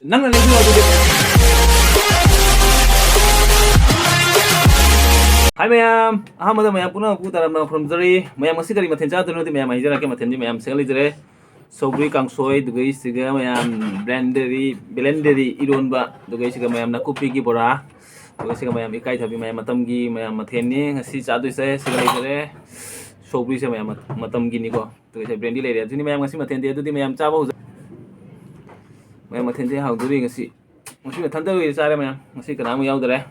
ꯅꯪꯅ ꯂꯩꯕꯤꯌꯣ ꯑꯗꯨꯗꯤ ꯍꯥꯏ ꯃꯌꯥꯝ ꯑꯍꯥꯟꯕꯗ ꯃꯌꯥꯝ ꯄꯨꯝꯅꯃꯛꯄꯨ ꯇꯔꯥꯝꯅ ꯈꯨꯔꯨꯝꯖꯔꯤ ꯃꯌꯥꯝ ꯉꯁꯤ ꯀꯔꯤ ꯃꯊꯦꯜ ꯆꯥꯗꯣꯏꯅꯣꯗꯤ ꯃꯌꯥꯝ ꯍꯥꯏꯖꯔꯛꯀꯦ ꯃꯊꯦꯜꯗꯤ ꯃꯌꯥꯝ ꯁꯦꯡꯅ ꯂꯩꯖꯔꯦ ꯁꯧꯒ꯭ꯔꯤ ꯀꯥꯡꯁꯣꯏ ꯑꯗꯨꯒ ꯁꯤꯒ ꯃꯌꯥꯝ ꯕꯦꯂꯦꯟꯗꯔꯤ ꯏꯔꯣꯟꯕ ꯑꯗꯨꯒ ꯁꯤꯒ ꯃꯌꯥꯝ ꯅꯥꯀꯨꯞꯄꯤꯒꯤ ꯕꯣꯔꯥ ꯑꯗꯨꯒ ꯁꯤꯒ ꯃꯌꯥꯝ ꯏꯀꯥꯏꯊꯕꯤ ꯃꯌꯥꯝ ꯃꯇꯝꯒꯤ ꯃꯌꯥꯝ ꯃꯊꯦꯜꯅꯤ ꯉꯁꯤ ꯆꯥꯗꯣꯏꯁꯦ ꯁꯤꯒ ꯂꯩꯖꯔꯦ ꯁꯧꯒ꯭ꯔꯤꯁꯦ ꯃꯌꯥꯝ ꯃꯇꯝꯒꯤꯅꯤꯀꯣ ꯑꯗꯨꯒ ꯕ꯭ꯔꯦꯟꯗꯤ ꯂꯩꯔꯦ ꯑꯗꯨꯅꯤ ꯃꯌꯥꯝ ꯉꯁꯤ ꯃꯊꯦꯜꯗꯤ ꯑꯗꯨꯗꯤ ꯃꯌꯥꯝ ꯆꯥꯕ ꯍꯧꯖ ꯃꯌꯥꯝ ꯃꯊꯦꯜꯁꯦ ꯍꯥꯎꯗꯣꯔꯤ ꯉꯁꯤ ꯃꯊꯟꯇ ꯑꯣꯏꯅ ꯆꯥꯔꯦ ꯃꯌꯥꯝ ꯉꯁꯤ ꯀꯅꯥꯝ ꯌꯥꯎꯗꯔꯦ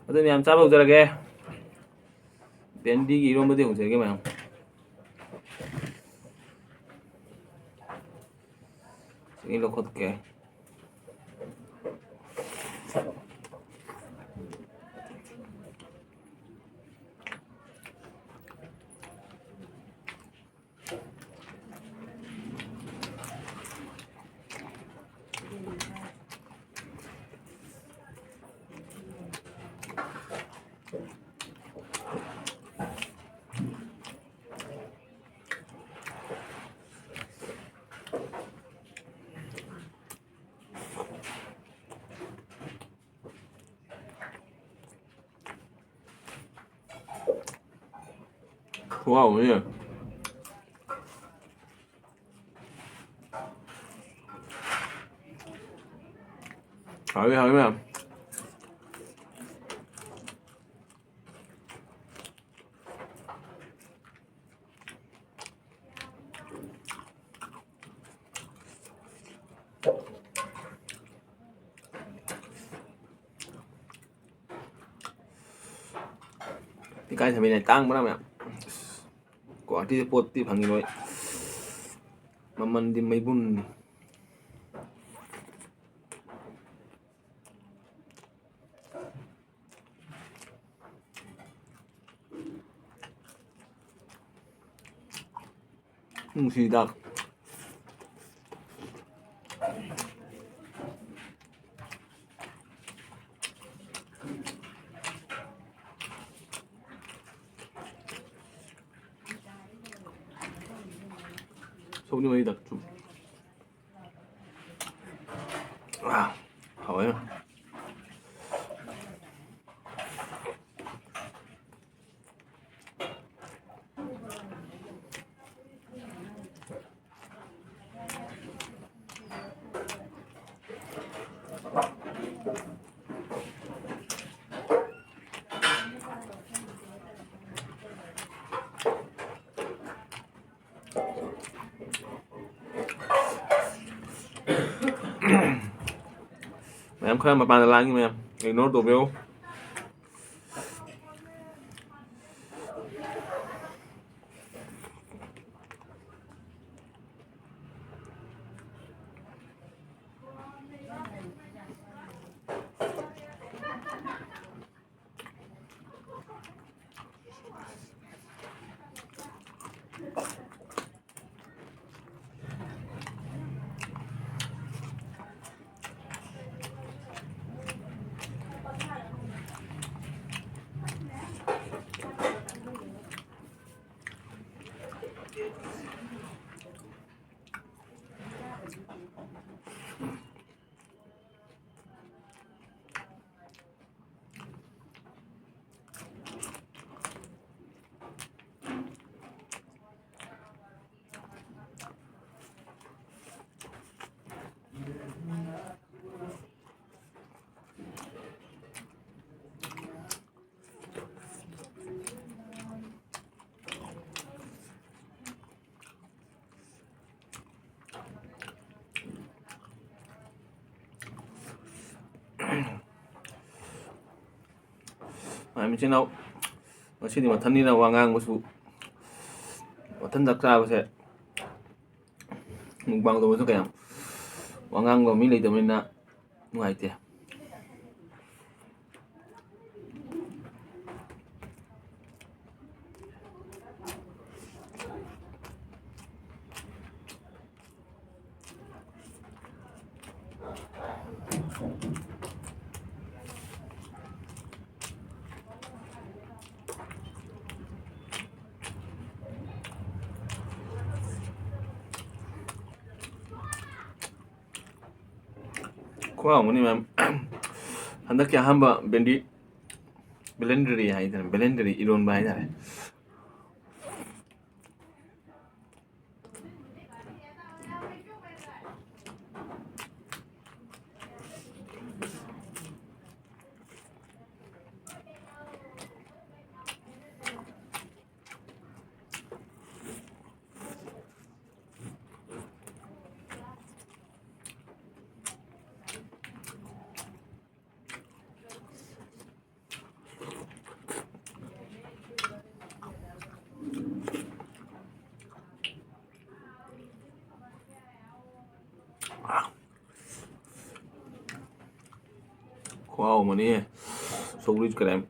ꯑꯗꯨ ꯃꯌꯥꯝ ꯆꯥꯕ ꯍꯧꯖꯔꯒꯦ ꯕꯦꯟꯗꯤꯒꯤ ꯏꯔꯣꯟꯕꯗꯤ ꯍꯧꯖꯔꯒꯦ ꯃꯌꯥꯝ ꯁꯤ ꯂꯧꯈꯠꯀꯦ 와우 예. 하면 cái thằng này tăng lắm mẹ quả thì bột thì phẳng rồi mà mình thì mấy bún gì đặc 속이 많이 đặc 좀 와, hỏi em khơi mà bàn là như em ignore đồ bill em trên đâu xin thì mà thân đi là hoàng ngang một số thân giặc ra sẽ mình bằng rồi số kèm hoàng ngang và mình lấy từ mình là ngoài tiền ꯈꯨꯍꯥꯎ ꯑꯃꯅꯤ ꯃꯌꯥꯝ ꯍꯟꯗꯛꯀꯤ ꯑꯍꯥꯟꯕ ꯕꯦꯂꯦꯟꯗꯔꯤ ꯍꯥꯏꯇꯥꯔꯦ ꯕꯦꯂꯦꯟꯗꯔꯤ ꯏꯔꯣꯟꯕ ꯍꯥꯏꯇꯥꯔꯦ ꯈꯨꯍꯥꯎ ꯑꯃꯅꯤ ꯁꯧꯒ꯭ꯔꯤ ꯀꯔꯦꯝ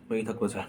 ꯃꯍꯤ ꯊꯛꯄꯁꯦ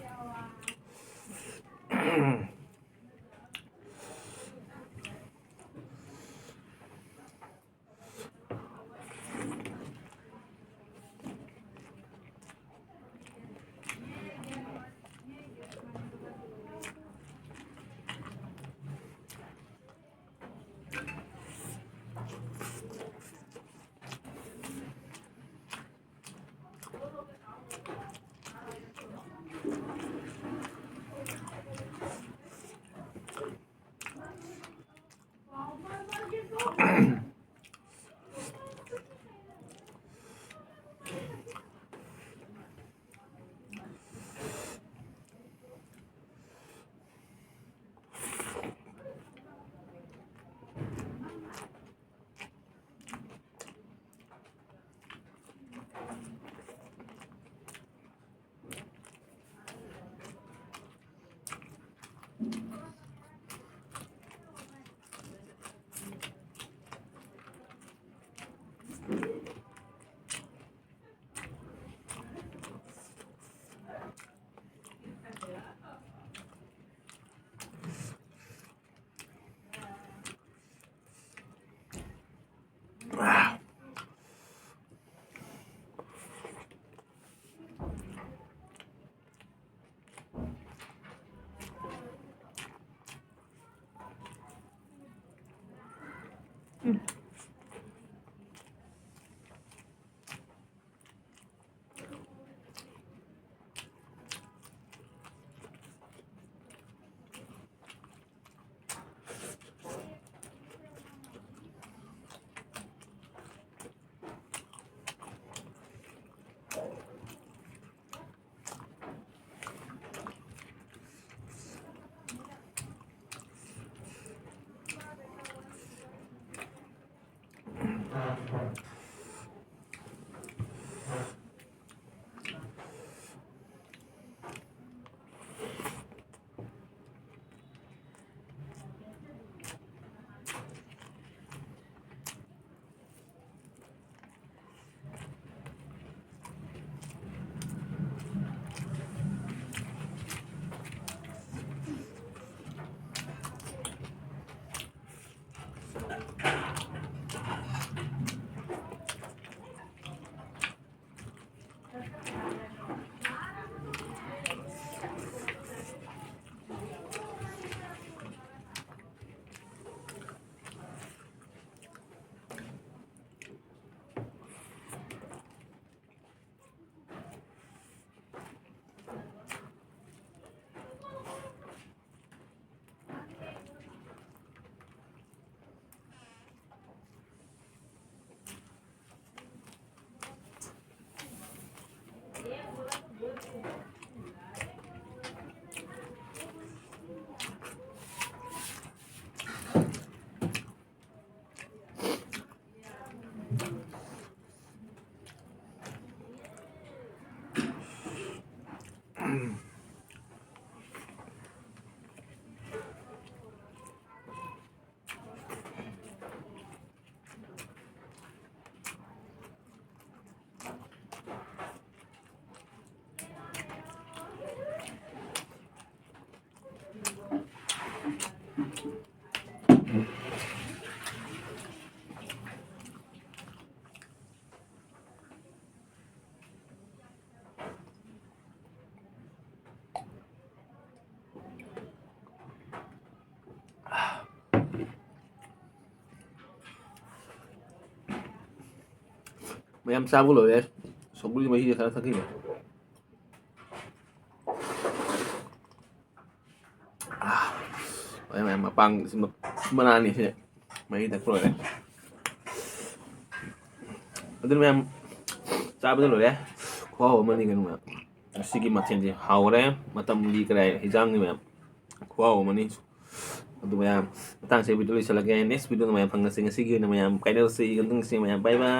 ꯃꯌꯥꯝ ꯆꯥꯕ ꯂꯣꯏꯔꯦ ꯁꯧꯒ꯭ꯔꯤ ꯃꯍꯤꯁꯦ ꯈꯔ ꯊꯛꯈꯤꯒꯦ ꯃꯌꯥꯝ ꯃꯄꯥꯡ ꯃꯅꯥꯅꯤ ꯁꯤ ꯃꯍꯤ ꯊꯛꯄ ꯂꯣꯏꯔꯦ ꯑꯗꯨꯅ ꯃꯌꯥꯝ ꯆꯥꯕꯗ ꯂꯣꯏꯔꯦ ꯈꯨꯍꯥꯎ ꯑꯃꯅꯤ ꯀꯩꯅꯣ ꯃꯌꯥꯝ ꯉꯁꯤꯒꯤ ꯃꯊꯦꯜꯁꯦ ꯍꯥꯎꯔꯦ ꯃꯇꯝꯒꯤ ꯀꯗꯥꯏ ꯍꯤꯟꯖꯥꯡꯅꯤ ꯃꯌꯥꯝ ꯈꯨꯍꯥꯎ ꯑꯃꯅꯤ ꯑꯗꯨ ꯃꯌꯥꯝ ꯃꯇꯥꯡꯁꯦ ꯚꯤꯗꯤꯑꯣ ꯂꯣꯏꯁꯤꯜꯂꯒꯦ ꯅꯦꯛꯁ ꯚꯤꯗꯤꯑꯣꯗ ꯃꯌꯥꯝ ꯐꯪꯉꯁꯤ ꯉꯁꯤꯒꯤ ꯑꯣꯏꯅ ꯃꯌꯥꯝ ꯀꯥꯏꯅꯔꯁꯤ ꯃꯌꯥꯝ ꯕꯥꯏ ꯕꯥꯏ